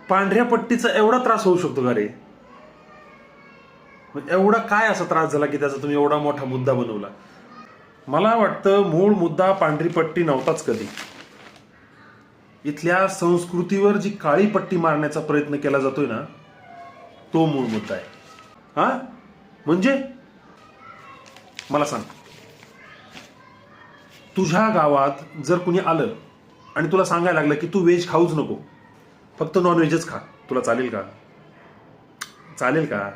पांढऱ्या पट्टीचा एवढा त्रास होऊ शकतो का रे? एवढा काय असा त्रास झाला की त्याचा तुम्ही एवढा मोठा मुद्दा बनवला? मला वाटतं मूळ मुद्दा पांढरी पट्टी नव्हताच कधी. इथल्या संस्कृतीवर जी काळी पट्टी मारण्याचा प्रयत्न केला जातोय ना, तो मूळ मुद्दा आहे. हा म्हणजे मला सांग, तुझ्या गावात जर कुणी आलं आणि तुला सांगायला लागलं की तू व्हेज खाऊच नको, फक्त नॉन व्हेजच खा, तुला चालेल का? चालेल का?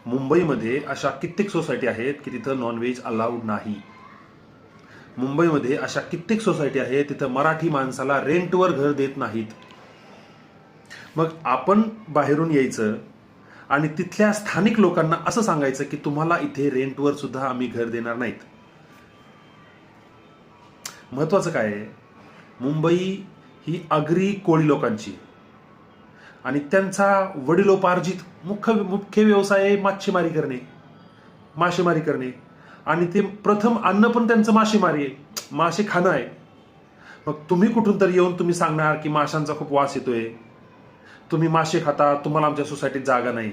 मुंबईमध्ये अशा कित्येक सोसायटी आहेत की तिथं नॉनव्हेज अलाउड नाही. मुंबईमध्ये अशा कित्येक सोसायटी आहेत तिथं मराठी माणसाला रेंटवर घर देत नाहीत. मग आपण बाहेरून यायचं आणि तिथल्या स्थानिक लोकांना असं सांगायचं की तुम्हाला इथे रेंटवर सुद्धा आम्ही घर देणार नाहीत. महत्वाचं काय आहे, मुंबई ही आगरी कोळी लोकांची आणि त्यांचा वडिलोपार्जित मुख्य व्यवसाय आहे मासेमारी करणे आणि ते प्रथम अन्न पण त्यांचं मासेमारी आहे, मासे खाणं आहे. मग तुम्ही कुठून तरी येऊन तुम्ही सांगणार की माशांचा खूप वास येतोय, तुम्ही मासे खाता, तुम्हाला आमच्या सोसायटीत जागा नाही.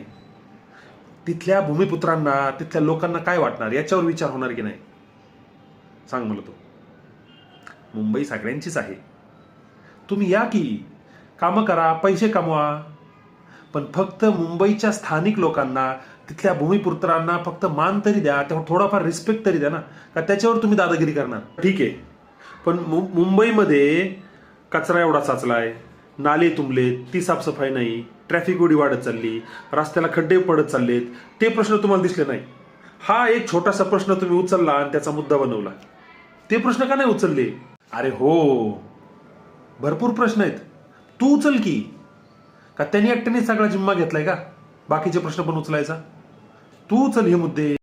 तिथल्या भूमिपुत्रांना, तिथल्या लोकांना काय वाटणार? याच्यावर विचार होणार की नाही? सांग मला तो. मुंबई सगळ्यांचीच आहे. तुम्ही या की, कामं करा, पैसे कमवा, पण फक्त मुंबईच्या स्थानिक लोकांना, तिथल्या भूमिपुत्रांना फक्त मान तरी द्या, तेव्हा थोडाफार रिस्पेक्ट तरी द्या ना. का त्याच्यावर तुम्ही दादागिरी करणार? ठीक आहे, पण मुंबईमध्ये कचरा एवढा साचलाय, नाले तुंबलेत, ती साफसफाई नाही, ट्रॅफिक एवढी वाढत चालली, रस्त्याला खड्डे पडत चाललेत, ते प्रश्न तुम्हाला दिसले नाही. हा एक छोटासा प्रश्न तुम्ही उचलला आणि त्याचा मुद्दा बनवला. ते प्रश्न का नाही उचलले? अरे हो, भरपूर प्रश्न आहेत, तू उचल की. का त्यांनी एकट्याने सगळा जिम्मा घेतलाय का बाकीचे प्रश्न पण उचलायचा? तू उचल हे मुद्दे.